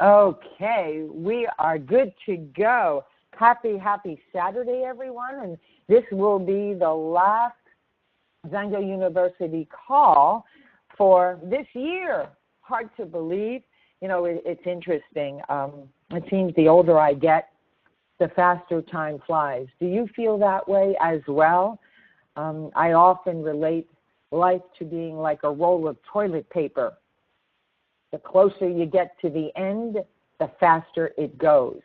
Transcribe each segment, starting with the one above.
Okay, we are good to go. Happy Saturday, everyone. And this will be the last XANGO University call for this year. Hard to believe. You know, it's interesting. It seems the older I get, the faster time flies. Do you feel that way as well? I often relate life to being like a roll of toilet paper. The closer you get to the end, the faster it goes.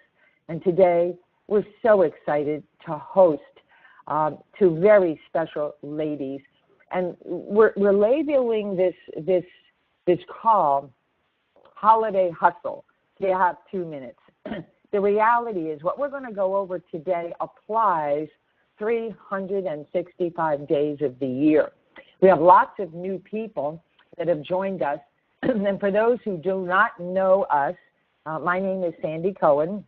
And today, we're so excited to host two very special ladies. And we're labeling this call Holiday Hustle. So you have 2 minutes. The reality is what we're going to go over today applies 365 days of the year. We have lots of new people that have joined us. And for those who do not know us, my name is Sandy Cohen,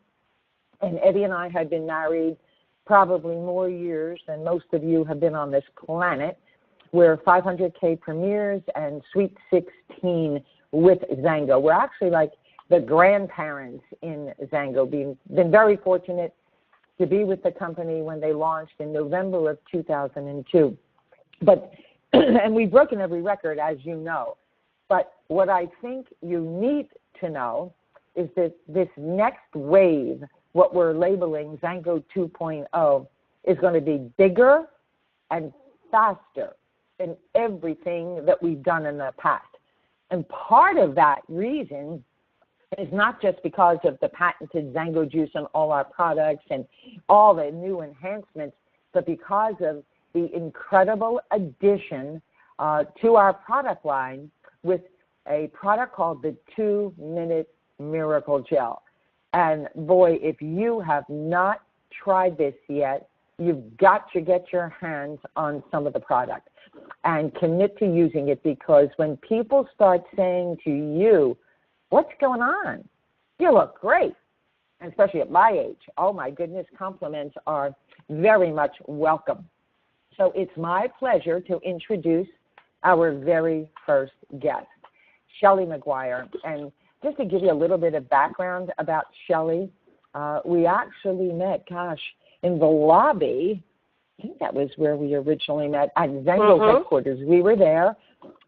and Eddie and I have been married probably more years than most of you have been on this planet. We're 500K premieres and Sweet 16 with XANGO. We're actually like the grandparents in XANGO, been very fortunate to be with the company when they launched in November of 2002. And we've broken every record, as you know. But what I think you need to know is that this next wave, what we're labeling XANGO 2.0, is going to be bigger and faster than everything that we've done in the past. And part of that reason is not just because of the patented XANGO juice and all our products and all the new enhancements, but because of the incredible addition to our product line with a product called the 2-Minute Miracle Gel. And boy, if you have not tried this yet, you've got to get your hands on some of the product and commit to using it, because when people start saying to you, what's going on? You look great, and especially at my age. Oh my goodness, compliments are very much welcome. So it's my pleasure to introduce our very first guest, Shelly Maguire. And just to give you a little bit of background about Shelly, we actually met, in the lobby. I think that was where we originally met, at XANGO headquarters. We were there,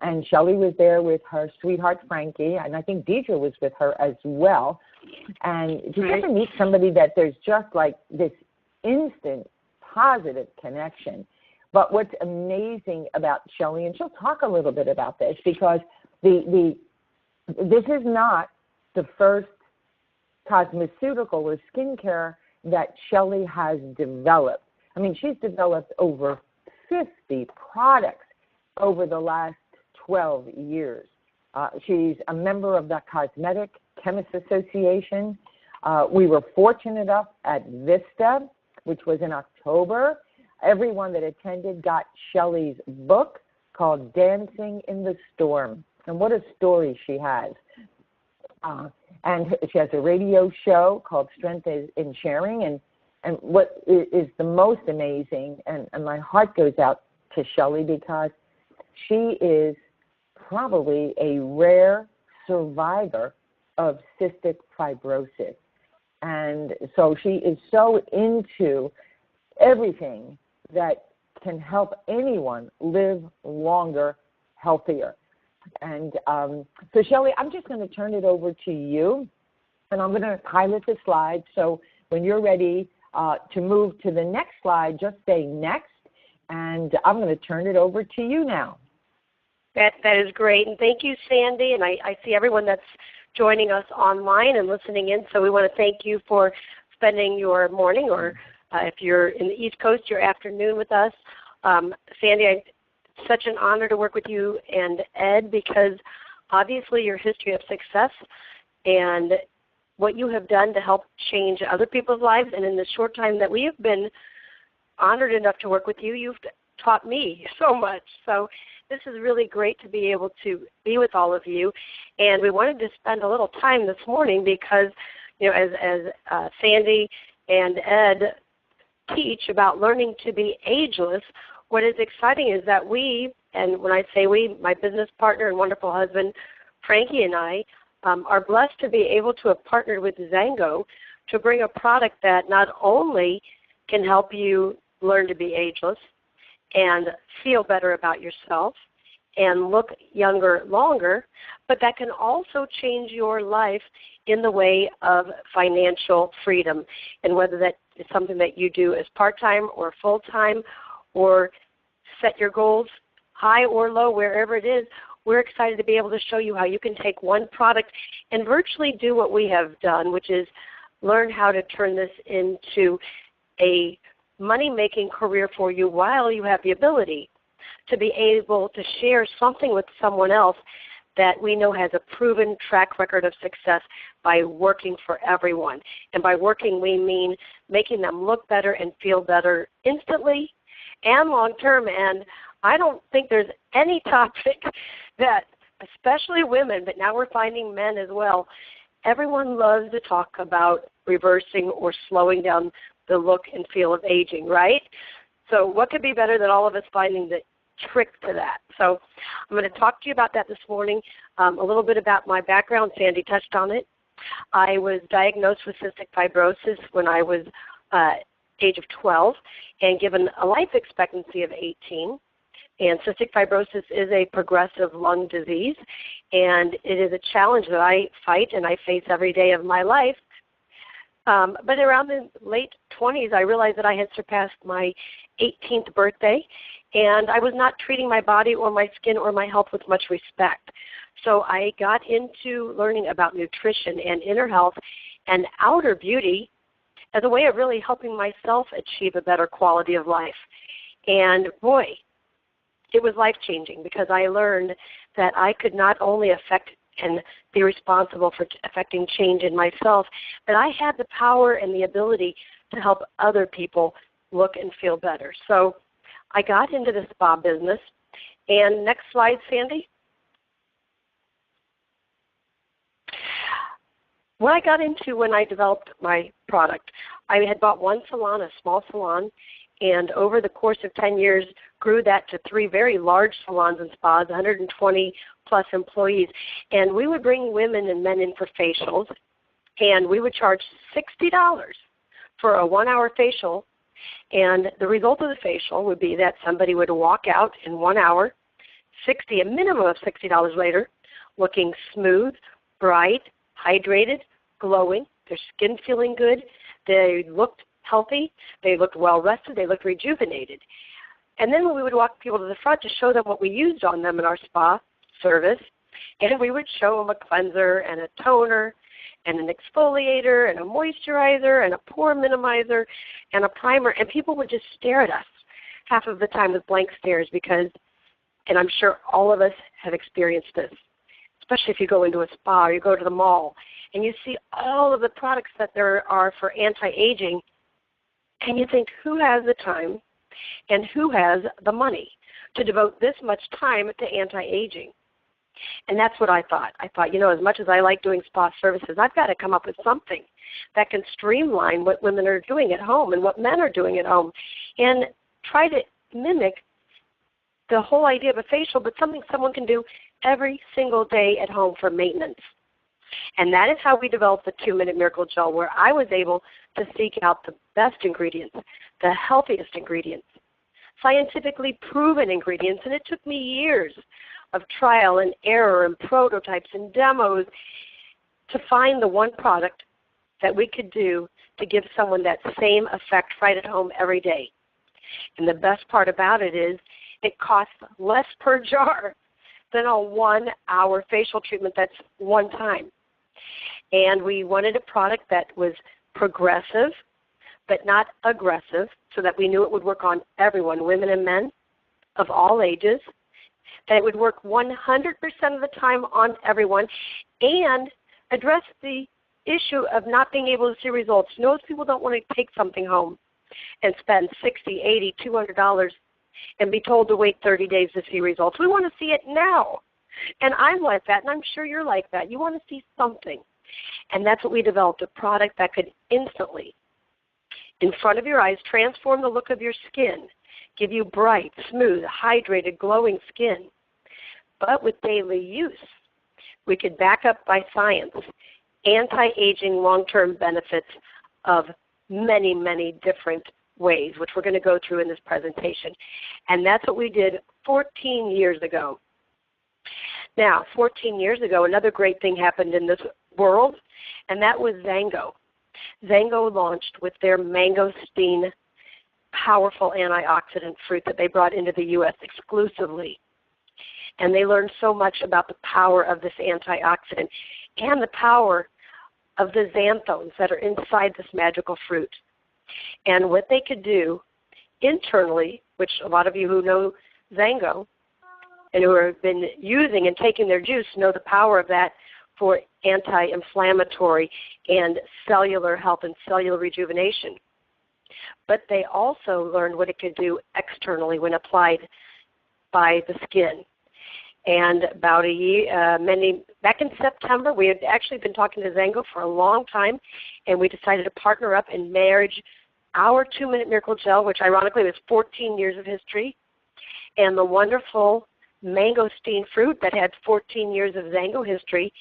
and Shelly was there with her sweetheart, Frankie, and I think Deidre was with her as well. And to get to meet somebody that there's just like this instant positive connection. But what's amazing about Shelly, and she'll talk a little bit about this, because this is not the first cosmeceutical or skincare that Shelly has developed. I mean, she's developed over 50 products over the last 12 years. She's a member of the Cosmetic Chemists Association. We were fortunate enough at Vista, which was in October. Everyone that attended got Shelly's book called Dancing in the Storm. And what a story she has. And she has a radio show called Strength in Sharing. And what is the most amazing, and my heart goes out to Shelly, because she is probably a rare survivor of cystic fibrosis. And so she is so into everything that can help anyone live longer, healthier. And so, Shelly, I'm just going to turn it over to you, and I'm going to pilot the slide. So when you're ready to move to the next slide, just say next, and I'm going to turn it over to you now. That is great, and thank you, Sandy. And I see everyone that's joining us online and listening in, so we want to thank you for spending your morning, or if you're in the East Coast, your afternoon with us. Sandy, it's such an honor to work with you and Ed, because obviously your history of success and what you have done to help change other people's lives, and in the short time that we have been honored enough to work with you, you've taught me so much. So this is really great to be able to be with all of you. And we wanted to spend a little time this morning because, you know, as Sandy and Ed teach about learning to be ageless, what is exciting is that we, and when I say we, my business partner and wonderful husband, Frankie, and I, are blessed to be able to have partnered with XANGO to bring a product that not only can help you learn to be ageless and feel better about yourself and look younger longer, but that can also change your life in the way of financial freedom. And whether that is something that you do as part-time or full-time, or set your goals high or low, wherever it is, we're excited to be able to show you how you can take one product and virtually do what we have done, which is learn how to turn this into a money-making career for you while you have the ability to be able to share something with someone else that we know has a proven track record of success by working for everyone. And by working, we mean making them look better and feel better instantly and long-term. And I don't think there's any topic that, especially women, but now we're finding men as well, everyone loves to talk about reversing or slowing down the look and feel of aging, right? So what could be better than all of us finding the trick to that? So I'm going to talk to you about that this morning, a little bit about my background. Sandy touched on it. I was diagnosed with cystic fibrosis when I was age of 12 and given a life expectancy of 18. And cystic fibrosis is a progressive lung disease, and it is a challenge that I fight and I face every day of my life. But around the late 20s, I realized that I had surpassed my 18th birthday, and I was not treating my body or my skin or my health with much respect. So I got into learning about nutrition and inner health and outer beauty as a way of really helping myself achieve a better quality of life. And boy, it was life-changing because I learned that I could not only affect and be responsible for affecting change in myself, but I had the power and the ability to help other people look and feel better. So I got into the spa business. And next slide, Sandy. What I got into when I developed my product, I had bought one salon, a small salon, and over the course of 10 years grew that to 3 very large salons and spas, 120 plus employees. And we would bring women and men in for facials, and we would charge $60 for a 1-hour facial. And the result of the facial would be that somebody would walk out in 1 hour, a minimum of $60 later, looking smooth, bright, hydrated, glowing, their skin feeling good, they looked healthy, they looked well rested, they looked rejuvenated. And then we would walk people to the front to show them what we used on them in our spa service, and we would show them a cleanser and a toner and an exfoliator and a moisturizer and a pore minimizer and a primer, and people would just stare at us half of the time with blank stares because, and I'm sure all of us have experienced this, especially if you go into a spa or you go to the mall and you see all of the products that there are for anti-aging, and you think, who has the time and who has the money to devote this much time to anti-aging? And that's what I thought. I thought, as much as I like doing spa services, I've got to come up with something that can streamline what women are doing at home and what men are doing at home and try to mimic the whole idea of a facial, but something someone can do every single day at home for maintenance. And that is how we developed the 2-Minute Miracle Gel, where I was able to seek out the best ingredients, the healthiest ingredients, scientifically proven ingredients, and it took me years of trial and error and prototypes and demos to find the one product that we could do to give someone that same effect right at home every day. And the best part about it is it costs less per jar than a 1-hour facial treatment that's one time. And we wanted a product that was progressive but not aggressive, so that we knew it would work on everyone, women and men of all ages, that it would work 100% of the time on everyone, and address the issue of not being able to see results. Most people don't want to take something home and spend $60, $80, $200 and be told to wait 30 days to see results. We want to see it now. And I'm like that, and I'm sure you're like that. You want to see something. And that's what we developed, a product that could instantly, in front of your eyes, transform the look of your skin, give you bright, smooth, hydrated, glowing skin. But with daily use, we could back up by science anti-aging long-term benefits of many, many different ways, which we're going to go through in this presentation. And that's what we did 14 years ago. Now, 14 years ago, another great thing happened in this world, and that was XANGO. XANGO launched with their mangosteen powerful antioxidant fruit that they brought into the U.S. exclusively. And they learned so much about the power of this antioxidant and the power of the xanthones that are inside this magical fruit. And what they could do internally, which a lot of you who know XANGO and who have been using and taking their juice know the power of that for anti-inflammatory and cellular health and cellular rejuvenation. But they also learned what it could do externally when applied by the skin. And about a year, back in September, we had actually been talking to XANGO for a long time, and we decided to partner up and marriage our 2-Minute Miracle Gel, which ironically was 14 years of history, and the wonderful mangosteen fruit that had 14 years of XANGO history,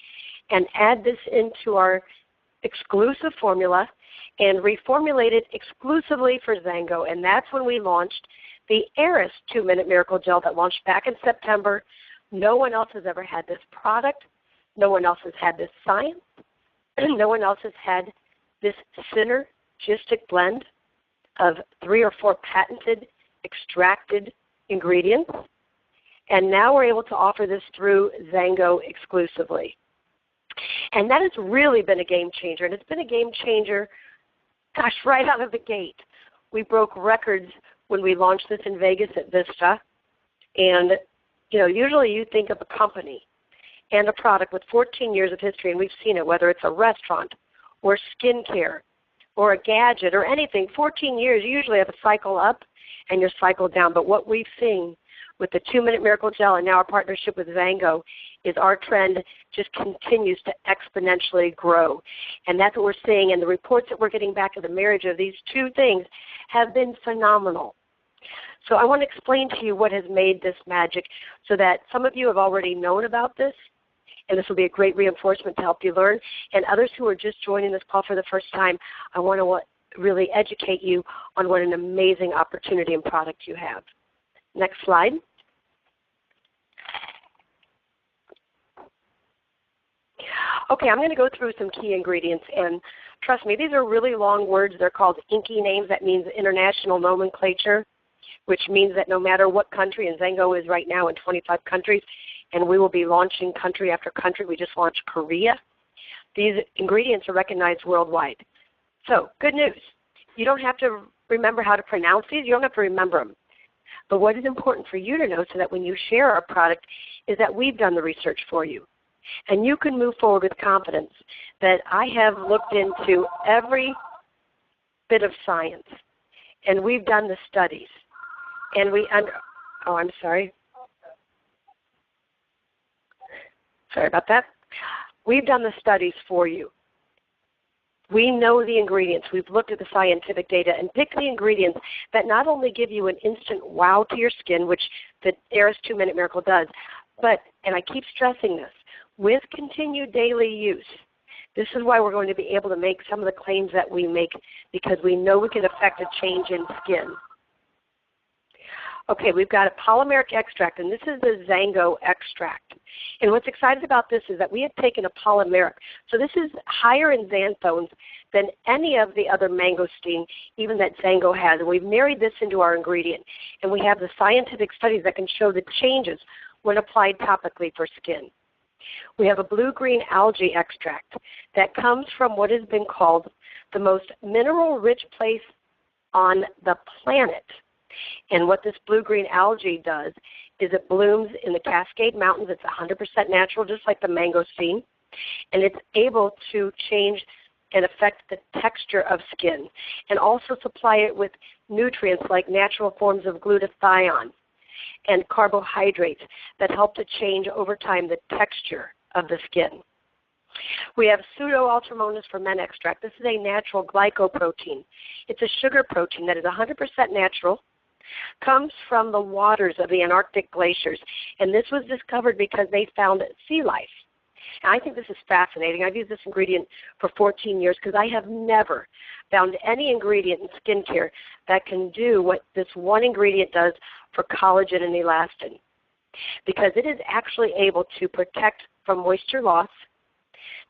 and add this into our exclusive formula and reformulate it exclusively for XANGO. And that's when we launched the Aeris 2-Minute Miracle Gel that launched back in September. No one else has ever had this product. No one else has had this science. No one else has had this synergistic blend of 3 or 4 patented extracted ingredients. And now we're able to offer this through XANGO exclusively. And that has really been a game changer. And it's been a game changer, gosh, right out of the gate. We broke records when we launched this in Vegas at Vista. And, you know, usually you think of a company and a product with 14 years of history, and we've seen it, whether it's a restaurant or skincare or a gadget or anything. 14 years, you usually have a cycle up and your cycle down. But what we've seen with the 2-Minute Miracle Gel and now our partnership with XANGO is our trend just continues to exponentially grow. And that's what we're seeing. And the reports that we're getting back of the marriage of these two things have been phenomenal. So I want to explain to you what has made this magic so that some of you have already known about this, and this will be a great reinforcement to help you learn. And others who are just joining this call for the first time, I want to really educate you on what an amazing opportunity and product you have. Next slide. Okay, I'm going to go through some key ingredients, and trust me, these are really long words. They're called inky names. That means international nomenclature, which means that no matter what country, and XANGO is right now in 25 countries, and we will be launching country after country. We just launched Korea. These ingredients are recognized worldwide. So, good news. You don't have to remember how to pronounce these. You don't have to remember them. But what is important for you to know so that when you share our product is that we've done the research for you. And you can move forward with confidence that I have looked into every bit of science, and we've done the studies. And I'm sorry. Sorry about that. We've done the studies for you. We know the ingredients. We've looked at the scientific data and picked the ingredients that not only give you an instant wow to your skin, which the Aeris 2-Minute Miracle does, but, and I keep stressing this, with continued daily use. This is why we're going to be able to make some of the claims that we make, because we know we can affect a change in skin. Okay, we've got a polymeric extract, and this is the XANGO extract. And what's exciting about this is that we have taken a polymeric. So this is higher in xanthones than any of the other mangosteen, even that XANGO has. And we've married this into our ingredient. And we have the scientific studies that can show the changes when applied topically for skin. We have a blue-green algae extract that comes from what has been called the most mineral-rich place on the planet. And what this blue-green algae does is it blooms in the Cascade Mountains. It's 100% natural, just like the mangosteen. And it's able to change and affect the texture of skin and also supply it with nutrients like natural forms of glutathione and carbohydrates that help to change over time the texture of the skin. We have pseudo-ultramonas ferment extract. This is a natural glycoprotein. It's a sugar protein that is 100% natural, comes from the waters of the Antarctic glaciers, and this was discovered because they found sea life. And I think this is fascinating. I've used this ingredient for 14 years because I have never found any ingredient in skincare that can do what this one ingredient does for collagen and elastin, because it is actually able to protect from moisture loss,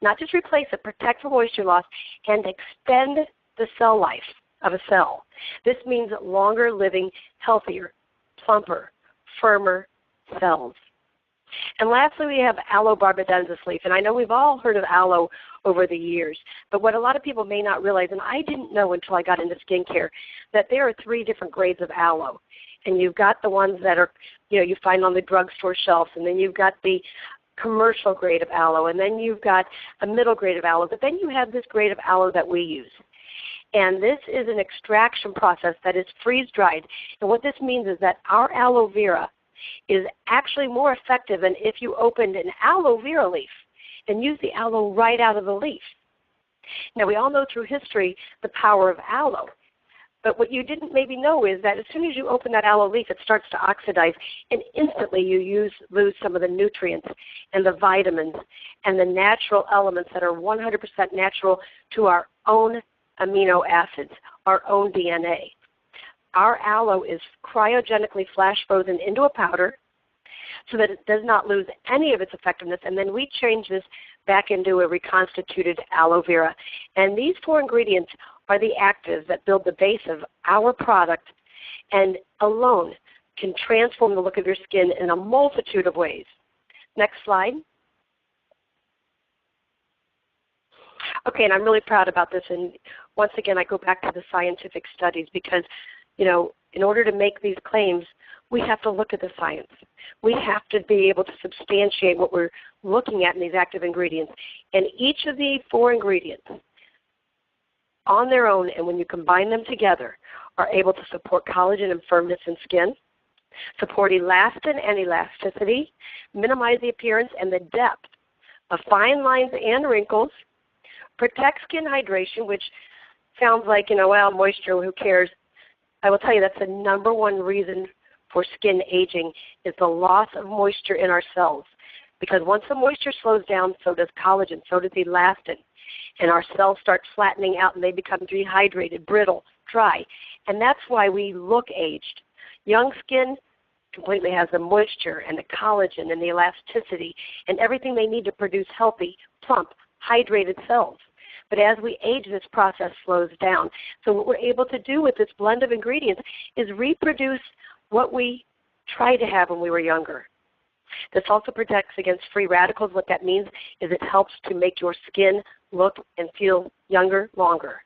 not just replace it, protect from moisture loss, and extend the cell life of a cell. This means longer living, healthier, plumper, firmer cells. And lastly, we have aloe barbadensis leaf. And I know we've all heard of aloe over the years, but what a lot of people may not realize, and I didn't know until I got into skincare, that there are 3 different grades of aloe. And you've got the ones that are, you find on the drugstore shelves, and then you've got the commercial grade of aloe, and then you've got a middle grade of aloe, but then you have this grade of aloe that we use. And this is an extraction process that is freeze-dried. And what this means is that our aloe vera is actually more effective than if you opened an aloe vera leaf and used the aloe right out of the leaf. Now, we all know through history the power of aloe. But what you didn't maybe know is that as soon as you open that aloe leaf, it starts to oxidize, and instantly you lose some of the nutrients and the vitamins and the natural elements that are 100% natural to our own amino acids, our own DNA. Our aloe is cryogenically flash frozen into a powder so that it does not lose any of its effectiveness, and then we change this back into a reconstituted aloe vera. And these 4 ingredients are the actives that build the base of our product and alone can transform the look of your skin in a multitude of ways. Next slide. Okay, and I'm really proud about this. And once again, I go back to the scientific studies because, in order to make these claims, we have to look at the science. We have to be able to substantiate what we're looking at in these active ingredients. And each of the 4 ingredients on their own, and when you combine them together, are able to support collagen and firmness in skin, support elastin and elasticity, minimize the appearance and the depth of fine lines and wrinkles, protect skin hydration, which sounds like, moisture, who cares? I will tell you that's the number 1 reason for skin aging is the loss of moisture in our cells. Because once the moisture slows down, so does collagen, so does elastin. And our cells start flattening out and they become dehydrated, brittle, dry. And that's why we look aged. Young skin completely has the moisture and the collagen and the elasticity and everything they need to produce healthy, plump, hydrated cells. But as we age, this process slows down. So what we're able to do with this blend of ingredients is reproduce what we tried to have when we were younger. This also protects against free radicals. What that means is it helps to make your skin look and feel younger longer.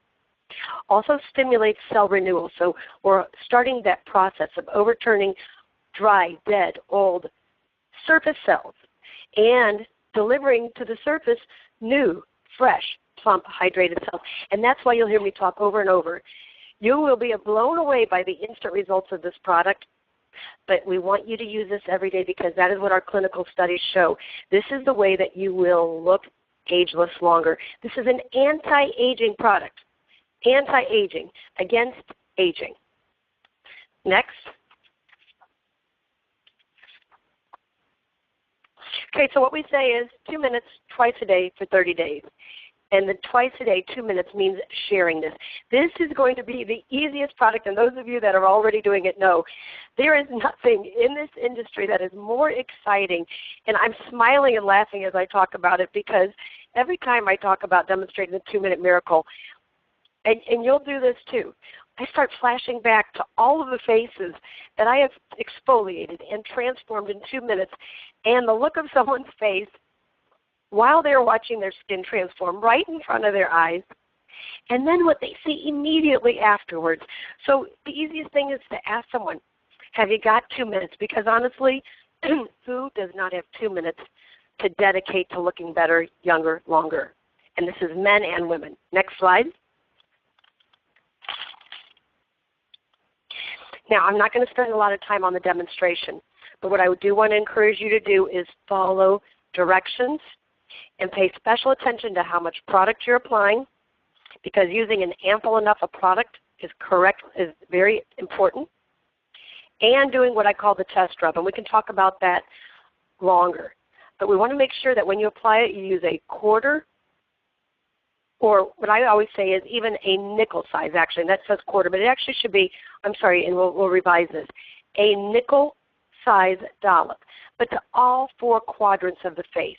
Also stimulates cell renewal. So we're starting that process of overturning dry, dead, old surface cells and delivering to the surface new, fresh, plump, hydrated cells. And that's why you'll hear me talk over and over. You will be blown away by the instant results of this product, but we want you to use this every day because that is what our clinical studies show. This is the way that you will look ageless longer. This is an anti-aging product. Anti-aging, against aging. Next. Okay, so what we say is 2 minutes twice a day for 30 days. And the twice a day, 2 minutes, means sharing this. This is going to be the easiest product, and those of you that are already doing it know there is nothing in this industry that is more exciting. And I'm smiling and laughing as I talk about it because every time I talk about demonstrating the 2-minute miracle, and you'll do this too, I start flashing back to all of the faces that I have exfoliated and transformed in 2 minutes, and the look of someone's face while they're watching their skin transform right in front of their eyes, and then what they see immediately afterwards. So the easiest thing is to ask someone, have you got 2 minutes? Because honestly, who does not have 2 minutes to dedicate to looking better, younger, longer? And this is men and women. Next slide. Now, I'm not going to spend a lot of time on the demonstration, but what I do want to encourage you to do is follow directions and pay special attention to how much product you're applying, because using an ample enough of product is very important, and doing what I call the test rub, and we can talk about that longer. But we want to make sure that when you apply it, you use a quarter, or what I always say is even a nickel size, actually. And that says quarter, but it actually should be, I'm sorry, and we'll revise this, a nickel size dollop, but to all 4 quadrants of the face.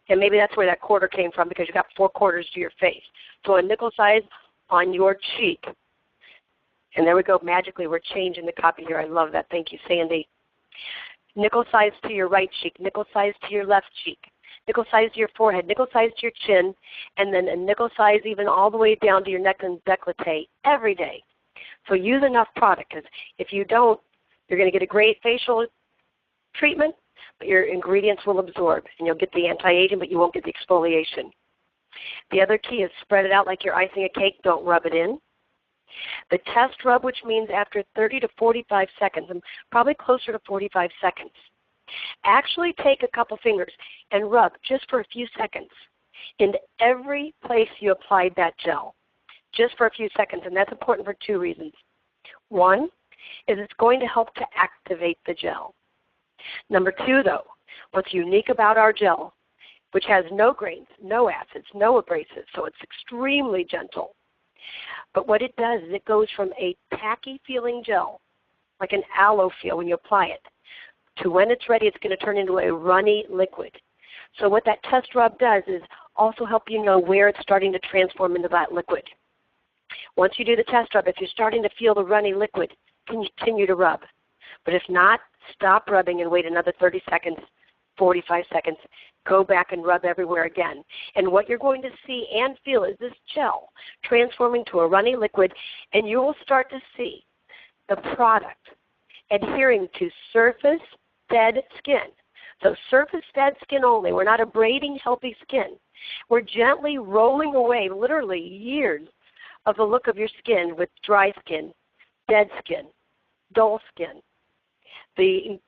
And maybe that's where that quarter came from, because you got 4 quarters to your face. So a nickel size on your cheek. And there we go. Magically, we're changing the copy here. I love that. Thank you, Sandy. Nickel size to your right cheek, nickel size to your left cheek, nickel size to your forehead, nickel size to your chin, and then a nickel size even all the way down to your neck and décolleté every day. So use enough product, because if you don't, you're going to get a great facial treatment, but your ingredients will absorb, and you'll get the anti-aging, but you won't get the exfoliation. The other key is spread it out like you're icing a cake. Don't rub it in. The test rub, which means after 30 to 45 seconds, and probably closer to 45 seconds, actually take a couple fingers and rub just for a few seconds into every place you applied that gel, just for a few seconds, and that's important for 2 reasons. One is it's going to help to activate the gel. Number 2, though, what's unique about our gel, which has no grains, no acids, no abrasives, so it's extremely gentle. But what it does is it goes from a tacky feeling gel, like an aloe feel when you apply it, to when it's ready, it's going to turn into a runny liquid. So what that test rub does is also help you know where it's starting to transform into that liquid. Once you do the test rub, if you're starting to feel the runny liquid, continue to rub. But if not, stop rubbing and wait another 30 seconds, 45 seconds. Go back and rub everywhere again. And what you're going to see and feel is this gel transforming to a runny liquid, and you will start to see the product adhering to surface dead skin. So surface dead skin only. We're not abrading healthy skin. We're gently rolling away literally years of the look of your skin with dry skin, dead skin, dull skin, the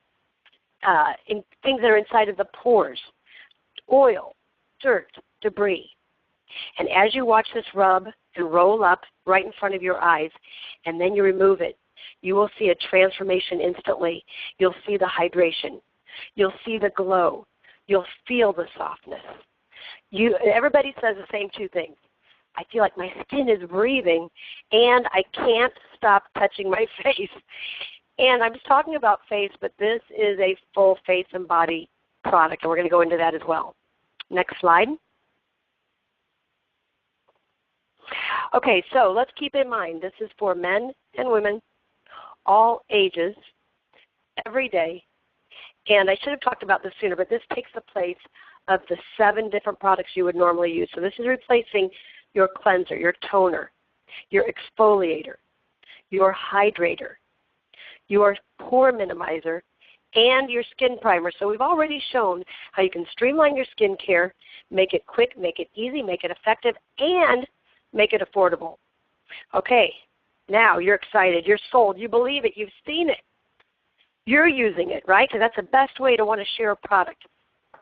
things that are inside of the pores, oil, dirt, debris. And as you watch this rub and roll up right in front of your eyes, and then you remove it, you will see a transformation instantly. You'll see the hydration. You'll see the glow. You'll feel the softness. Everybody says the same 2 things. I feel like my skin is breathing, and I can't stop touching my face. And I'm just talking about face, but this is a full face and body product, and we're going to go into that as well. Next slide. Okay, so let's keep in mind this is for men and women, all ages, every day. And I should have talked about this sooner, but this takes the place of the 7 different products you would normally use. So this is replacing your cleanser, your toner, your exfoliator, your hydrator, your pore minimizer, and your skin primer. So we've already shown how you can streamline your skin care, make it quick, make it easy, make it effective, and make it affordable. Okay, now you're excited, you're sold, you believe it, you've seen it. You're using it, right? Because that's the best way to want to share a product.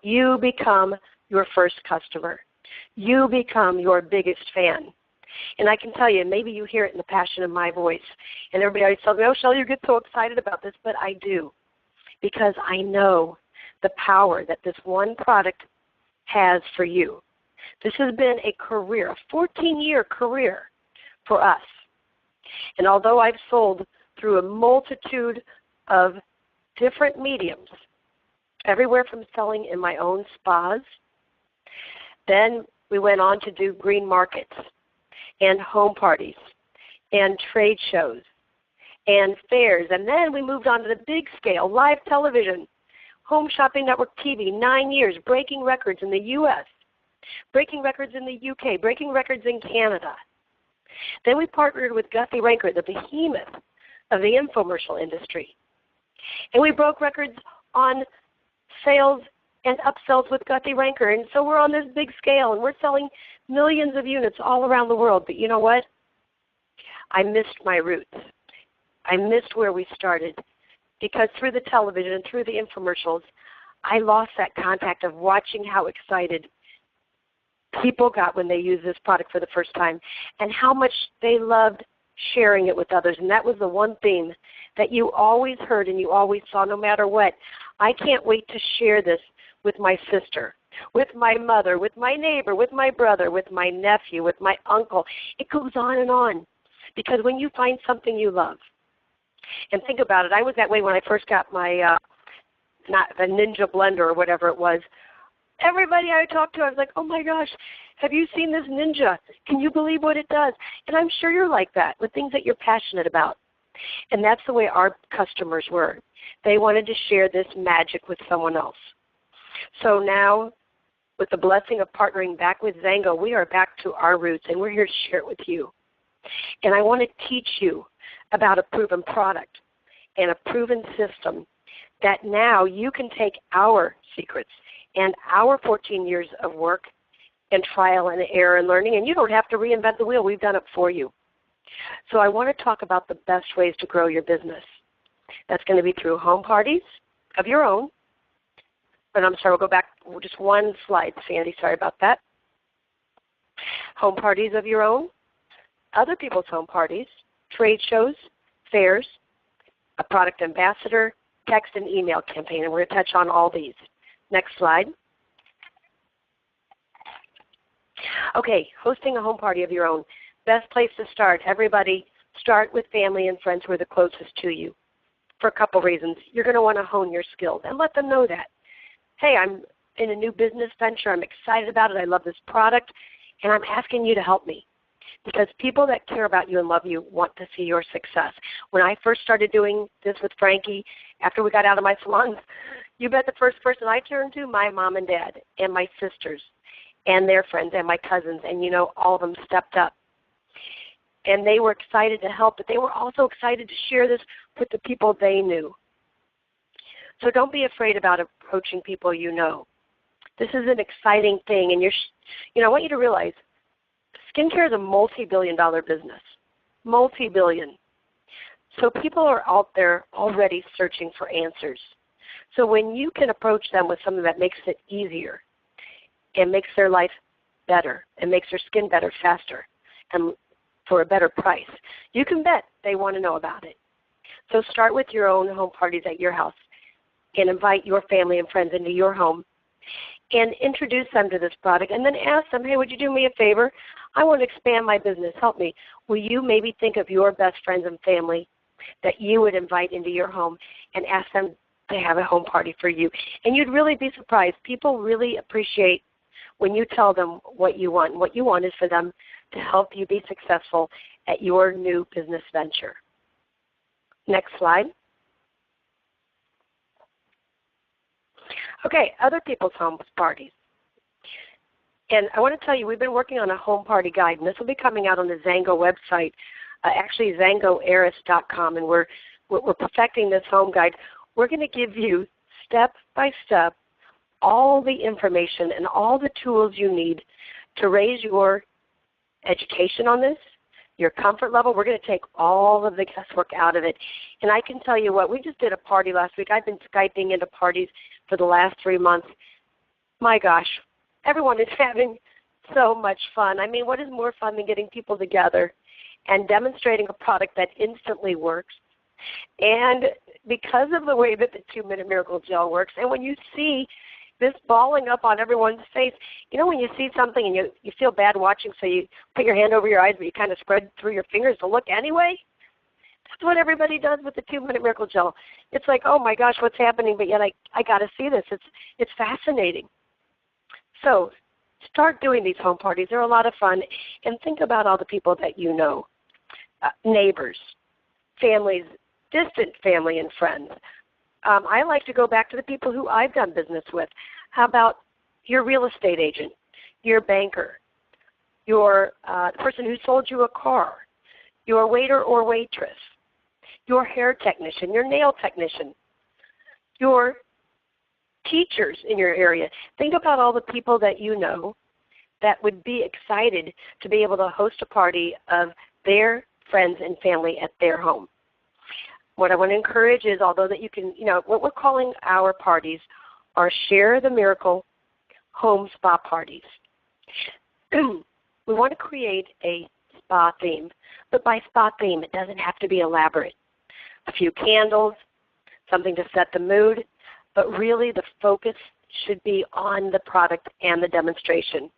You become your first customer. You become your biggest fan. And I can tell you, maybe you hear it in the passion of my voice. And everybody always tells me, oh, Shelly, you get so excited about this. But I do, because I know the power that this one product has for you. This has been a career, a 14-year career for us. And although I've sold through a multitude of different mediums, everywhere from selling in my own spas, then we went on to do green markets and home parties and trade shows and fairs. And then we moved on to the big scale, live television, Home Shopping Network TV, 9 years, breaking records in the U.S., breaking records in the UK, breaking records in Canada. Then we partnered with Guthy Ranker, the behemoth of the infomercial industry. And we broke records on sales and upsells with Guthy Ranker. And so we're on this big scale, and we're selling millions of units all around the world. But you know what? I missed my roots. I missed where we started, because through the television and through the infomercials, I lost that contact of watching how excited people got when they used this product for the first time, and how much they loved sharing it with others. And that was the one theme that you always heard and you always saw no matter what. I can't wait to share this with my sister, with my mother, with my neighbor, with my brother, with my nephew, with my uncle. It goes on and on. Because when you find something you love, and think about it, I was that way when I first got my, not the Ninja blender or whatever it was. Everybody I talked to, I was like, oh my gosh, have you seen this Ninja? Can you believe what it does? And I'm sure you're like that with things that you're passionate about. And that's the way our customers were. They wanted to share this magic with someone else. So now, with the blessing of partnering back with XANGO, we are back to our roots, and we're here to share it with you. And I want to teach you about a proven product and a proven system that now you can take our secrets and our 14 years of work and trial and error and learning, and you don't have to reinvent the wheel. We've done it for you. So I want to talk about the best ways to grow your business. That's going to be through home parties of your own. But I'm sorry, we'll go back just one slide, Sandy. Sorry about that. Home parties of your own, other people's home parties, trade shows, fairs, a product ambassador, text and email campaign, and we're going to touch on all these. Next slide. Okay, hosting a home party of your own. Best place to start. Everybody, start with family and friends who are the closest to you for a couple reasons. You're going to want to hone your skills and let them know that. Hey, I'm in a new business venture. I'm excited about it. I love this product, and I'm asking you to help me. Because people that care about you and love you want to see your success. When I first started doing this with Frankie, after we got out of my salons, you bet the first person I turned to, my mom and dad, and my sisters, and their friends, and my cousins, and you know, all of them stepped up. And they were excited to help, but they were also excited to share this with the people they knew. So don't be afraid about approaching people you know. This is an exciting thing, and I want you to realize, skincare is a multi-billion-dollar business, multi-billion. So people are out there already searching for answers. So when you can approach them with something that makes it easier and makes their life better and makes their skin better faster and for a better price, you can bet they want to know about it. So start with your own home parties at your house and invite your family and friends into your home and introduce them to this product, and then ask them, hey, would you do me a favor? I want to expand my business. Help me. Will you maybe think of your best friends and family that you would invite into your home and ask them to have a home party for you? And you'd really be surprised. People really appreciate when you tell them what you want. What you want is for them to help you be successful at your new business venture. Next slide. Okay, other people's home parties. And I want to tell you, we've been working on a home party guide, and this will be coming out on the XANGO website, actually XANGOAeris.com, and we're perfecting this home guide. We're going to give you, step by step, all the information and all the tools you need to raise your education on this, your comfort level. We're going to take all of the guesswork out of it. And I can tell you what, we just did a party last week. I've been Skyping into parties for the last 3 months. My gosh, everyone is having so much fun. I mean, what is more fun than getting people together and demonstrating a product that instantly works? And because of the way that the 2-Minute Miracle Gel works, and when you see this balling up on everyone's face, you know when you see something and you feel bad watching, so you put your hand over your eyes, but you kind of spread through your fingers to look anyway? That's what everybody does with the 2-Minute Miracle Gel. It's like, oh my gosh, what's happening? But yet I got to see this. It's fascinating. So start doing these home parties. They're a lot of fun. And think about all the people that you know, neighbors, families, distant family and friends. I like to go back to the people who I've done business with. How about your real estate agent, your banker, your person who sold you a car, your waiter or waitress, your hair technician, your nail technician, your teachers in your area. Think about all the people that you know that would be excited to be able to host a party of their friends and family at their home. What I want to encourage is, although that you can, what we're calling our parties are Share the Miracle Home Spa Parties. We want to create a spa theme, but by spa theme, it doesn't have to be elaborate. A few candles, something to set the mood, but really the focus should be on the product and the demonstration.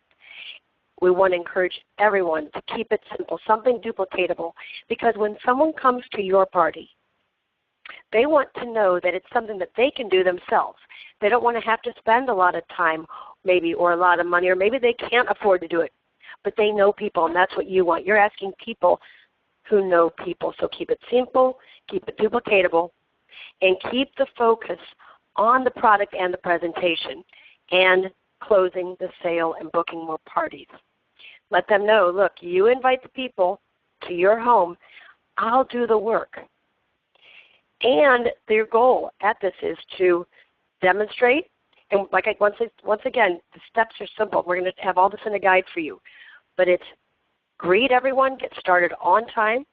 We want to encourage everyone to keep it simple, something duplicatable, because when someone comes to your party, they want to know that it's something that they can do themselves. They don't want to have to spend a lot of time maybe or a lot of money, or maybe they can't afford to do it, but they know people, and that's what you want. You're asking people who know people. So keep it simple, keep it duplicatable, and keep the focus on the product and the presentation and closing the sale and booking more parties. Let them know, look, you invite the people to your home, I'll do the work. And their goal at this is to demonstrate, and once again, the steps are simple. We're going to have all this in a guide for you. But it's greet everyone, get started on time,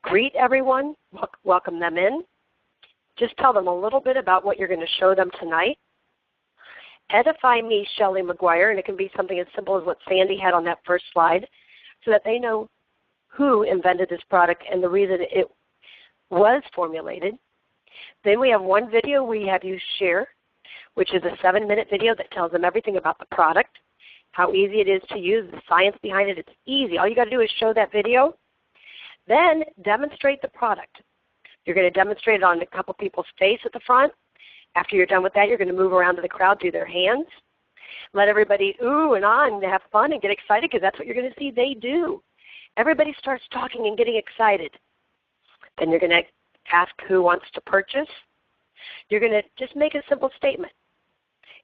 greet everyone, welcome them in, just tell them a little bit about what you're going to show them tonight. Edify me, Shelly Maguire, and it can be something as simple as what Sandy had on that first slide, so that they know who invented this product and the reason it was formulated. Then we have one video we have you share, which is a 7-minute video that tells them everything about the product, how easy it is to use, the science behind it. It's easy. All you got to do is show that video. Then demonstrate the product. You're going to demonstrate it on a couple people's face at the front. After you're done with that, you're going to move around to the crowd through their hands. Let everybody ooh and ah and have fun and get excited, because that's what you're going to see they do. Everybody starts talking and getting excited. Then you're going to ask who wants to purchase. You're going to just make a simple statement.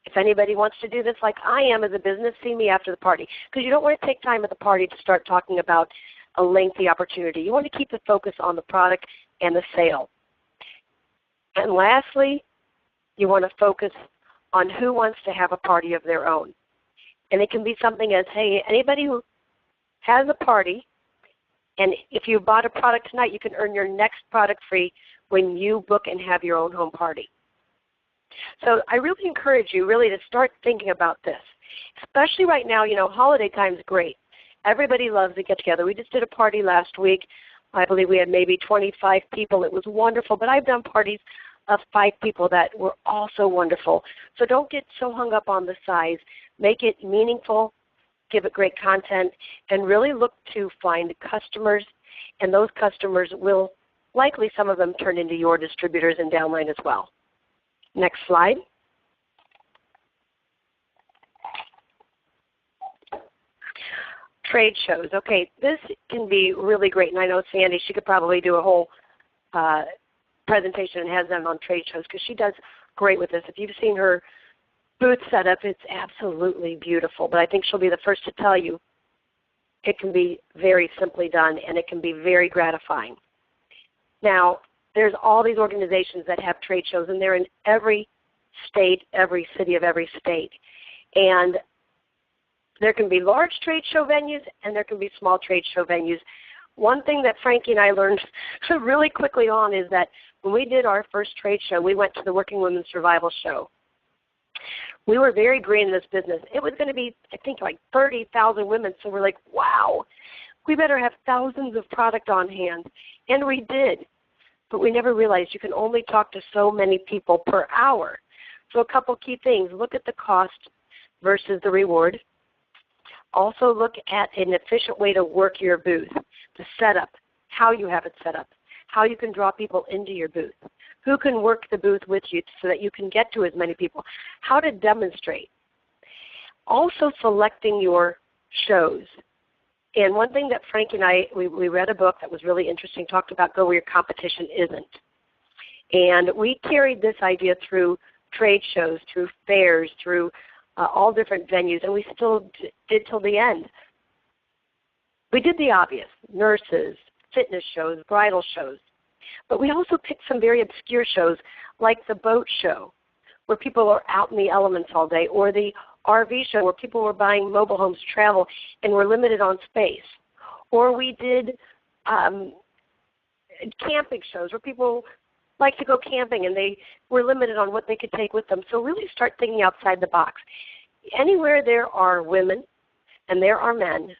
If anybody wants to do this like I am as a business, see me after the party. Because you don't want to take time at the party to start talking about a lengthy opportunity. You want to keep the focus on the product and the sale. And lastly, you want to focus on who wants to have a party of their own. And it can be something as, hey, anybody who has a party, and if you bought a product tonight, you can earn your next product free when you book and have your own home party. So I really encourage you really to start thinking about this, especially right now. Holiday time is great. Everybody loves to get together. We just did a party last week. I believe we had maybe 25 people. It was wonderful, but I've done parties of 5 people that were also wonderful. So don't get so hung up on the size. Make it meaningful, give it great content, and really look to find customers, and those customers will likely, some of them, turn into your distributors and downline as well. Next slide. Trade shows. Okay, this can be really great, and I know Sandy, she could probably do a whole presentation and has them on trade shows, because she does great with this. If you've seen her booth setup, it's absolutely beautiful, but I think she'll be the first to tell you it can be very simply done, and it can be very gratifying. Now, there's all these organizations that have trade shows, and they're in every state, every city of every state. And there can be large trade show venues, and there can be small trade show venues. One thing that Frankie and I learned really quickly on is that when we did our first trade show, we went to the Working Women's Survival Show. We were very green in this business. It was going to be, I think, like 30,000 women, so we're like, wow, we better have thousands of product on hand. And we did, but we never realized you can only talk to so many people per hour. So a couple key things. Look at the cost versus the reward. Also look at an efficient way to work your booth, the setup, how you have it set up, how you can draw people into your booth, who can work the booth with you so that you can get to as many people, how to demonstrate. Also selecting your shows. And one thing that Frank and I, we read a book that was really interesting, talked about go where your competition isn't. And we carried this idea through trade shows, through fairs, through all different venues, and we still did till the end. We did the obvious, nurses, fitness shows, bridal shows. But we also picked some very obscure shows like the boat show, where people are out in the elements all day, or the RV show where people were buying mobile homes to travel and were limited on space. Or we did camping shows where people like to go camping and they were limited on what they could take with them. So really start thinking outside the box. Anywhere there are women and there are men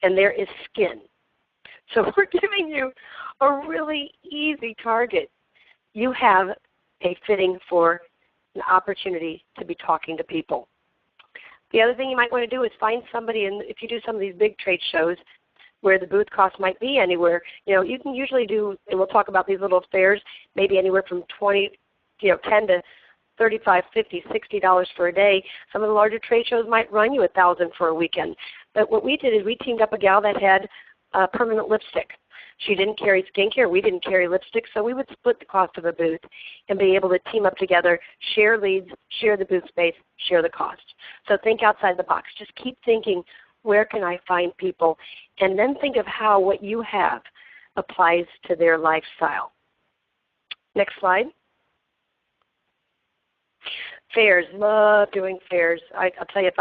and there is skin. So we're giving you a really easy target. You have a fitting for an opportunity to be talking to people. The other thing you might want to do is find somebody, and if you do some of these big trade shows where the booth cost might be anywhere, you can usually do, and we'll talk about these little fairs, maybe anywhere from 10 to $35, $50, $60 for a day. Some of the larger trade shows might run you $1,000 for a weekend. But what we did is we teamed up a gal that had permanent lipstick. She didn't carry skincare. We didn't carry lipstick, so we would split the cost of a booth and be able to team up together, share leads, share the booth space, share the cost. So think outside the box. Just keep thinking, where can I find people? And then think of how what you have applies to their lifestyle. Next slide. Fairs. Love doing fairs. I'll tell you,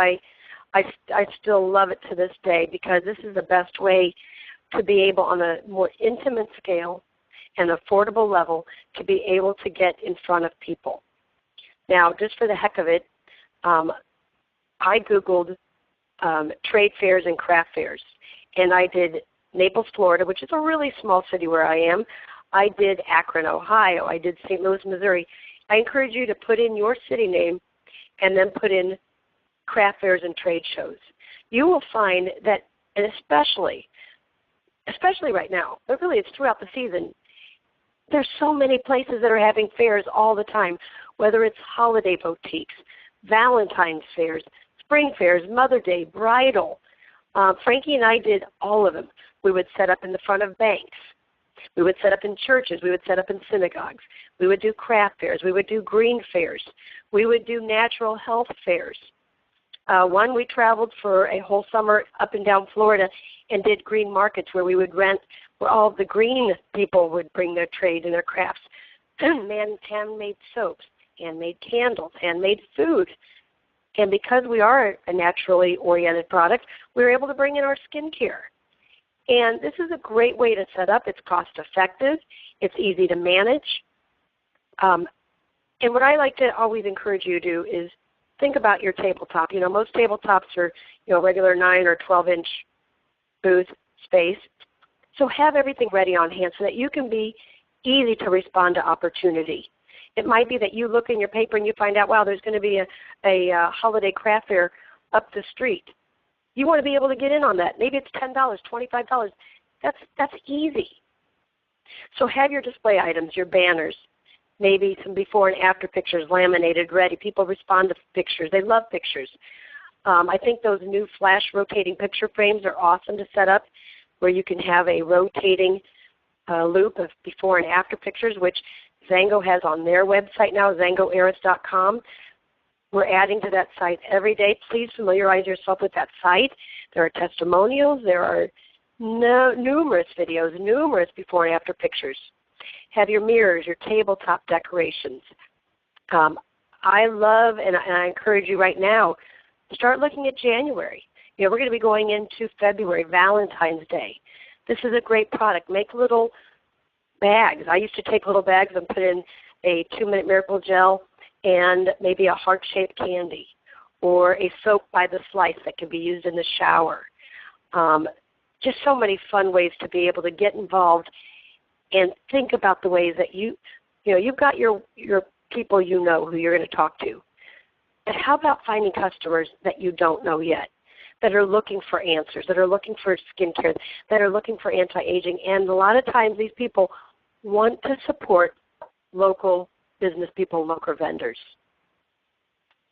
I still love it to this day because this is the best way to be able, on a more intimate scale and affordable level, to be able to get in front of people. Now, just for the heck of it, I Googled trade fairs and craft fairs, and I did Naples, Florida, which is a really small city where I am. I did Akron, Ohio. I did St. Louis, Missouri. I encourage you to put in your city name and then put in craft fairs and trade shows. You will find that, and especially right now, but really it's throughout the season, there's so many places that are having fairs all the time, whether it's holiday boutiques, Valentine's fairs, spring fairs, Mother Day, bridal. Frankie and I did all of them. We would set up in the front of banks. We would set up in churches. We would set up in synagogues. We would do craft fairs. We would do green fairs. We would do natural health fairs. One, we traveled for a whole summer up and down Florida and did green markets where we would rent, where all of the green people would bring their trade and their crafts. Handmade soaps, handmade candles, handmade food. And because we are a naturally oriented product, we were able to bring in our skincare. And this is a great way to set up. It's cost effective. It's easy to manage. And what I like to always encourage you to do is think about your tabletop. Most tabletops are, regular 9 or 12-inch booth space. So have everything ready on hand so that you can be easy to respond to opportunity. It might be that you look in your paper and you find out, wow, there's going to be a holiday craft fair up the street. You want to be able to get in on that. Maybe it's $10, $25. That's easy. So have your display items, your banners, maybe some before and after pictures laminated, ready. People respond to pictures. They love pictures. I think those new flash rotating picture frames are awesome to set up, where you can have a rotating loop of before and after pictures, which XANGO has on their website now, XANGOAeris.com. We're adding to that site every day. Please familiarize yourself with that site. There are testimonials. There are numerous videos, numerous before and after pictures. Have your mirrors, your tabletop decorations. I love, and I encourage you right now, start looking at January. We're going to be going into February, Valentine's Day. This is a great product. Make little bags. I used to take little bags and put in a 2-minute miracle gel and maybe a heart-shaped candy or a soap by the slice that can be used in the shower. Just so many fun ways to be able to get involved and think about the ways that you've got your people who you're going to talk to. But how about finding customers that you don't know yet, that are looking for answers, that are looking for skincare, that are looking for anti-aging? And a lot of times these people want to support local business people, local vendors.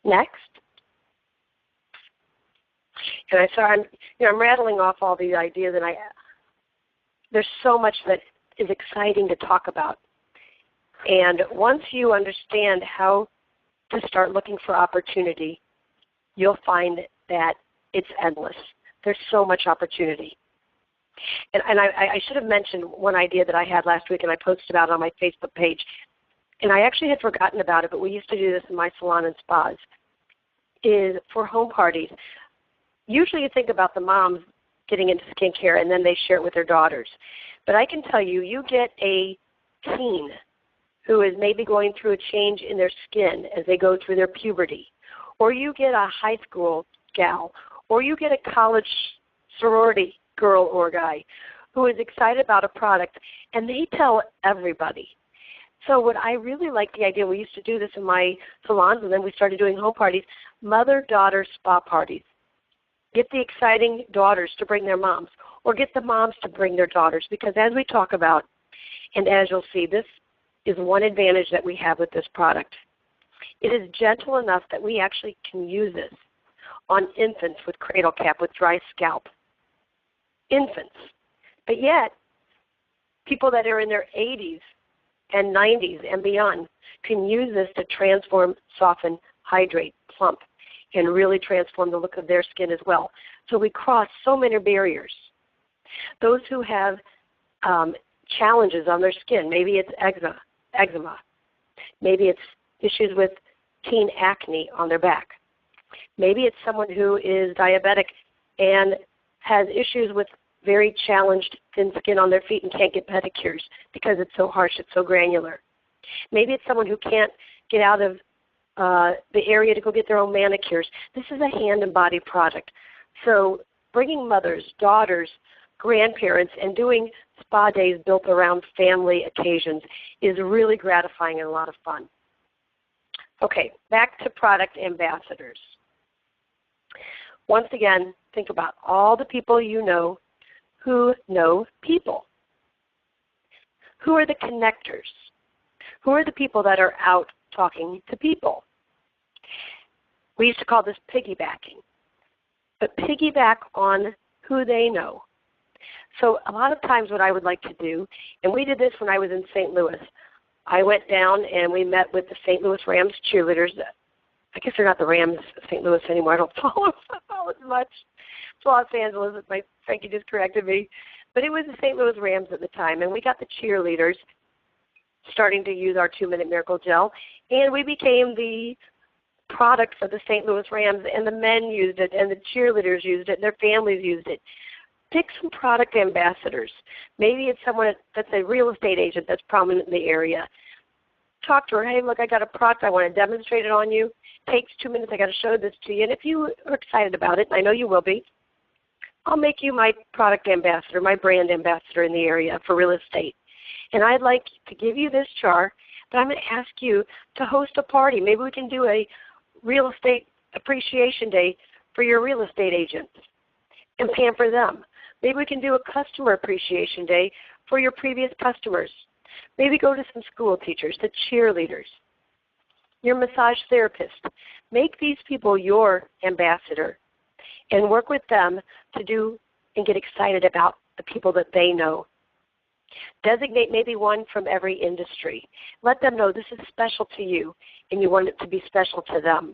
Next. And I'm rattling off all these ideas, and there's so much that is exciting to talk about. And once you understand how to start looking for opportunity, you'll find that it's endless. There's so much opportunity. And I should have mentioned one idea that I had last week, and I posted about it on my Facebook page. And I actually had forgotten about it, but we used to do this in my salon and spas, is for home parties. Usually you think about the moms getting into skincare and then they share it with their daughters. But I can tell you, you get a teen who is maybe going through a change in their skin as they go through their puberty, or you get a high school gal, or you get a college sorority girl or guy who is excited about a product, and they tell everybody. So what I really like the idea, we used to do this in my salons, and then we started doing home parties, mother-daughter spa parties. Get the exciting daughters to bring their moms, or get the moms to bring their daughters, because as we talk about, and as you'll see, this is one advantage that we have with this product. It is gentle enough that we actually can use this on infants with cradle cap, with dry scalp. Infants. But yet, people that are in their 80s and 90s and beyond can use this to transform, soften, hydrate, plump, and really transform the look of their skin as well. So we cross so many barriers. Those who have challenges on their skin, maybe it's eczema, maybe it's issues with teen acne on their back, maybe it's someone who is diabetic and has issues with very challenged thin skin on their feet and can't get pedicures because it's so harsh, it's so granular. Maybe it's someone who can't get out of the area to go get their own manicures. This is a hand and body product. So bringing mothers, daughters, grandparents, and doing spa days built around family occasions is really gratifying and a lot of fun. Okay, back to product ambassadors. Once again, think about all the people you know who know people. Who are the connectors? Who are the people that are out talking to people? We used to call this piggybacking. But piggyback on who they know. So a lot of times what I would like to do, and we did this when I was in St. Louis, I went down and we met with the St. Louis Rams cheerleaders. I guess they're not the Rams of St. Louis anymore. I don't follow football as much. It's Los Angeles. My Frankie just corrected me. But it was the St. Louis Rams at the time, and we got the cheerleaders starting to use our 2-Minute Miracle Gel, and we became the product for the St. Louis Rams, and the men used it, and the cheerleaders used it, and their families used it. Pick some product ambassadors. Maybe it's someone that's a real estate agent that's prominent in the area. Talk to her. Hey, look, I got a product. I want to demonstrate it on you. Takes 2 minutes. I got to show this to you. And if you are excited about it, and I know you will be, I'll make you my product ambassador, my brand ambassador in the area for real estate. And I'd like to give you this jar, but I'm going to ask you to host a party. Maybe we can do a real estate appreciation day for your real estate agents and pamper them. Maybe we can do a customer appreciation day for your previous customers. Maybe go to some school teachers, the cheerleaders, your massage therapist. Make these people your ambassador and work with them to do and get excited about the people that they know. Designate maybe one from every industry. Let them know this is special to you and you want it to be special to them.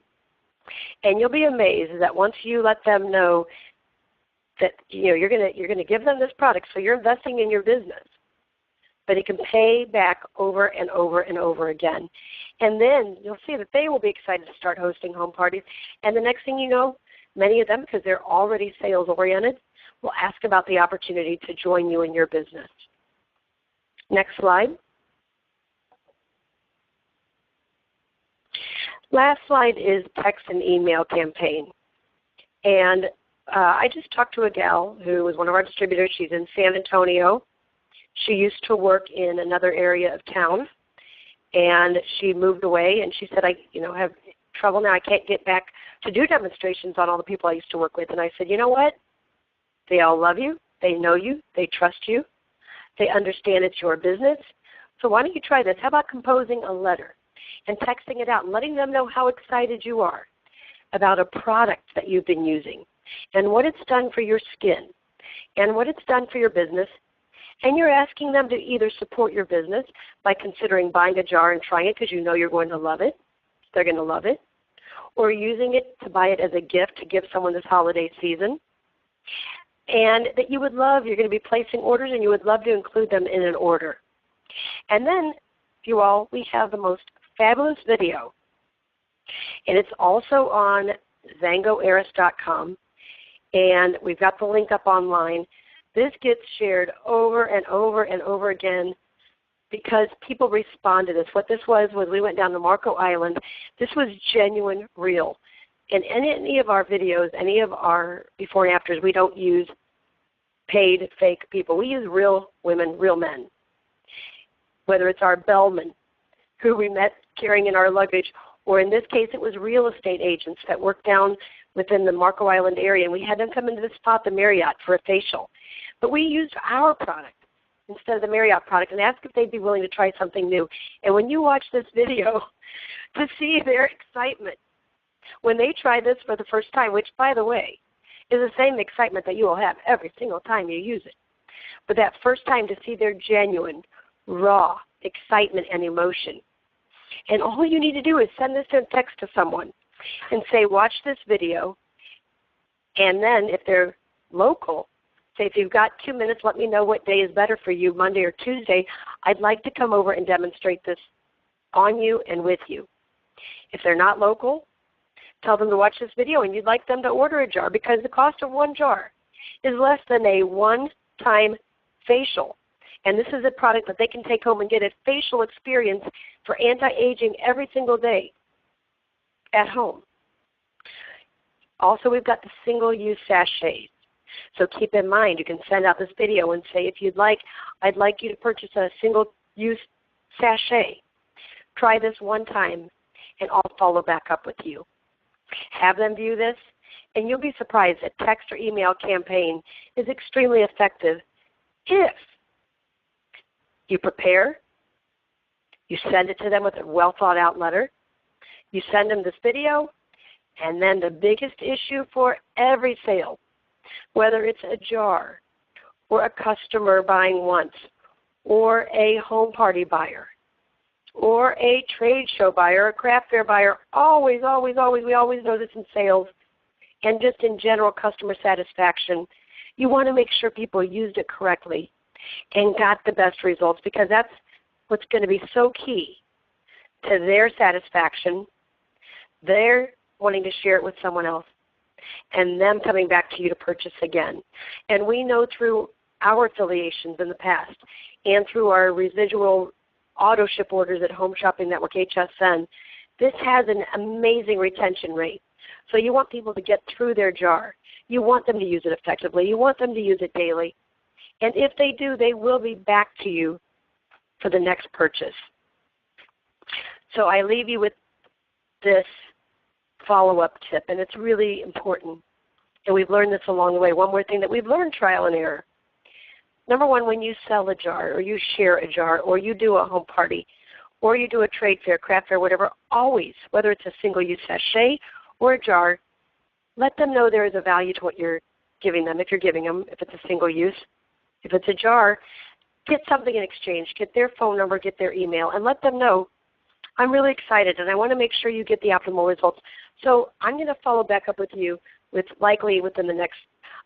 And you'll be amazed that once you let them know that you're going to give them this product, so you're investing in your business, but it can pay back over and over and over again. And then you'll see that they will be excited to start hosting home parties. And the next thing you know, many of them, because they're already sales-oriented, will ask about the opportunity to join you in your business. Next slide. Last slide is text and email campaign. And I just talked to a gal who was one of our distributors. She's in San Antonio. She used to work in another area of town, and she moved away, and she said, I have trouble now. I can't get back to do demonstrations on all the people I used to work with. And I said, you know what? They all love you. They know you. They trust you. They understand it's your business. So why don't you try this? How about composing a letter and texting it out and letting them know how excited you are about a product that you've been using and what it's done for your skin and what it's done for your business. And you're asking them to either support your business by considering buying a jar and trying it because you know you're going to love it. They're going to love it. Or using it to buy it as a gift to give someone this holiday season. And that you would love, you're going to be placing orders, and you would love to include them in an order. And then, we have the most fabulous video. And it's also on XANGOAeris.com. And we've got the link up online. This gets shared over and over and over again because people respond to this. What this was we went down to Marco Island. This was genuine, real. In any of our videos, any of our before and afters, we don't use paid, fake people. We use real women, real men. Whether it's our bellman who we met carrying in our luggage, or in this case it was real estate agents that worked down within the Marco Island area, and we had them come into the spot, the Marriott, for a facial. But we used our product instead of the Marriott product and asked if they'd be willing to try something new. And when you watch this video, to see their excitement when they try this for the first time, which, by the way, is the same excitement that you will have every single time you use it. But that first time, to see their genuine, raw excitement and emotion. And all you need to do is send this in text to someone and say, watch this video. And then if they're local, say, if you've got 2 minutes, let me know what day is better for you, Monday or Tuesday. I'd like to come over and demonstrate this on you and with you. If they're not local, tell them to watch this video, and you'd like them to order a jar, because the cost of one jar is less than a one-time facial. And this is a product that they can take home and get a facial experience for anti-aging every single day at home. Also, we've got the single-use sachets. So keep in mind, you can send out this video and say, if you'd like, I'd like you to purchase a single-use sachet. Try this one time, and I'll follow back up with you. Have them view this, and you'll be surprised that text or email campaign is extremely effective if you prepare, you send it to them with a well-thought-out letter, you send them this video, and then the biggest issue for every sale, whether it's a jar or a customer buying once or a home party buyer or a trade show buyer, a craft fair buyer, always, we always know this in sales and just in general customer satisfaction, you want to make sure people used it correctly and got the best results, because that's what's going to be so key to their satisfaction, their wanting to share it with someone else, and them coming back to you to purchase again. And we know through our affiliations in the past and through our residual auto ship orders at Home Shopping Network, HSN, this has an amazing retention rate. So you want people to get through their jar. You want them to use it effectively. You want them to use it daily. And if they do, they will be back to you for the next purchase. So I leave you with this follow-up tip, and it's really important. And we've learned this along the way. One more thing that we've learned, trial and error. Number one, when you sell a jar or you share a jar or you do a home party or you do a trade fair, craft fair, whatever, always, whether it's a single-use sachet or a jar, let them know there is a value to what you're giving them, if you're giving them, if it's a single use. If it's a jar, get something in exchange. Get their phone number, get their email, and let them know, I'm really excited, and I want to make sure you get the optimal results. So I'm going to follow back up with you likely within the next,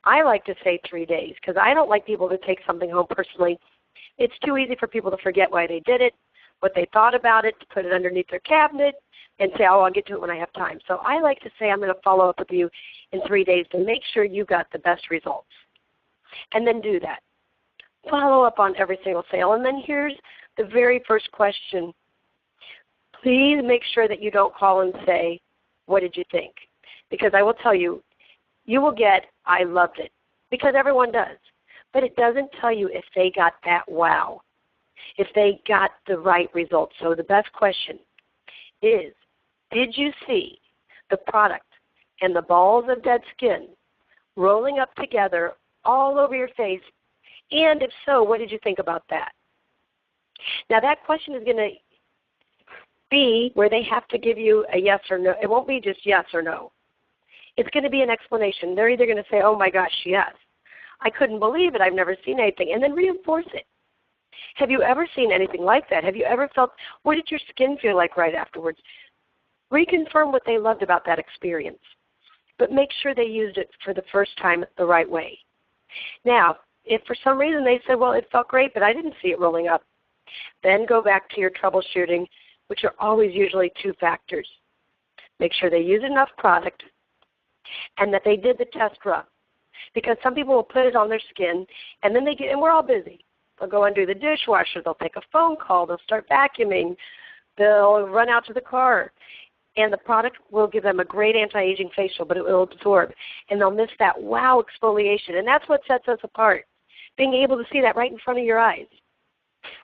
I like to say 3 days, because I don't like people to take something home personally. It's too easy for people to forget why they did it, what they thought about it, to put it underneath their cabinet, and say, oh, I'll get to it when I have time. So I like to say I'm going to follow up with you in 3 days to make sure you got the best results. And then do that. Follow up on every single sale. And then here's the very first question. Please make sure that you don't call and say, what did you think? Because I will tell you, you will get, I loved it, because everyone does. But it doesn't tell you if they got that wow, if they got the right results. So the best question is, did you see the product and the balls of dead skin rolling up together all over your face? And if so, what did you think about that? Now that question is going to be where they have to give you a yes or no. It won't be just yes or no. It's going to be an explanation. They're either going to say, oh my gosh, yes. I couldn't believe it. I've never seen anything. And then reinforce it. Have you ever seen anything like that? Have you ever felt, what did your skin feel like right afterwards? Reconfirm what they loved about that experience. But make sure they used it for the first time the right way. Now, if for some reason they said, well, it felt great, but I didn't see it rolling up, then go back to your troubleshooting, which are always usually 2 factors. Make sure they use enough product and that they did the test run. Because some people will put it on their skin, and then and we're all busy. They'll go and do the dishwasher. They'll take a phone call. They'll start vacuuming. They'll run out to the car. And the product will give them a great anti-aging facial, but it will absorb. And they'll miss that wow exfoliation. And that's what sets us apart, being able to see that right in front of your eyes.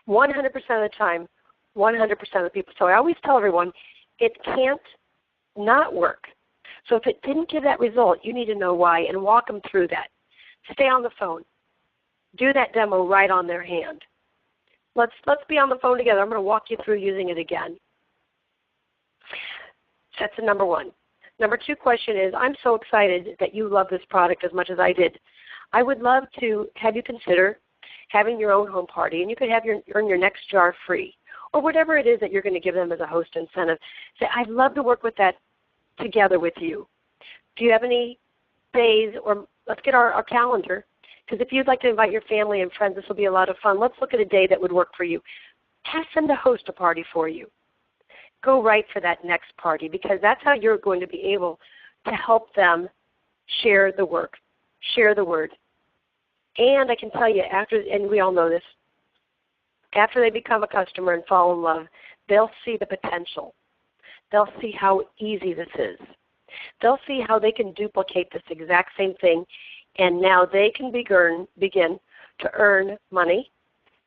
100% of the time, 100% of the people. So I always tell everyone, it can't not work. So if it didn't give that result, you need to know why and walk them through that. Stay on the phone. Do that demo right on their hand. Let's be on the phone together. I'm going to walk you through using it again. That's the number one. Number two question is, I'm so excited that you love this product as much as I did. I would love to have you consider having your own home party, and you could have earn your next jar free, or whatever it is that you're going to give them as a host incentive. Say, I'd love to work with that together with you. Do you have any days, or let's get our calendar, because if you'd like to invite your family and friends, this will be a lot of fun. Let's look at a day that would work for you. Ask them to host a party for you. Go right for that next party, because that's how you're going to be able to help them share the work, share the word. And I can tell you, after, and we all know this, after they become a customer and fall in love, they'll see the potential. They'll see how easy this is. They'll see how they can duplicate this exact same thing, and now they can begin to earn money,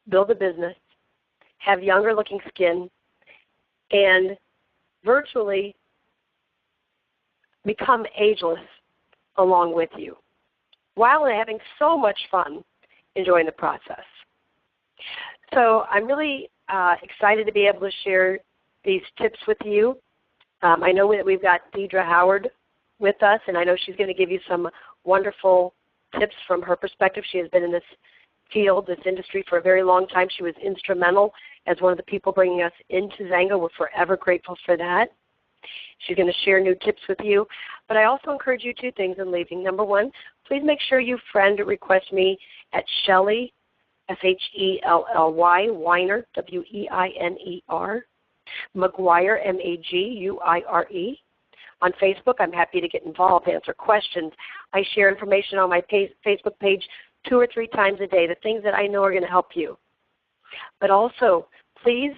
build a business, have younger looking skin, and virtually become ageless along with you, while having so much fun enjoying the process. So I'm really excited to be able to share these tips with you. I know that we've got Deidre Howard with us, and I know she's going to give you some wonderful tips from her perspective. She has been in this field, this industry, for a very long time. She was instrumental as one of the people bringing us into XANGO. We're forever grateful for that. She's going to share new tips with you. But I also encourage you two things in leaving. Number one, please make sure you friend request me at Shelly, Shelly, Weiner, Weiner, Maguire, Maguire. On Facebook, I'm happy to get involved, answer questions. I share information on my Facebook page 2 or 3 times a day, the things that I know are going to help you. But also, please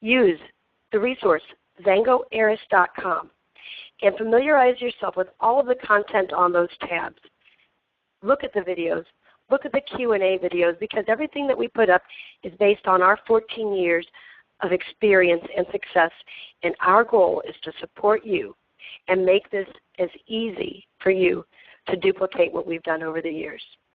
use the resource, XANGOAeris.com, and familiarize yourself with all of the content on those tabs. Look at the videos. Look at the Q&A videos, because everything that we put up is based on our 14 years of experience and success, and our goal is to support you and make this as easy for you to duplicate what we've done over the years.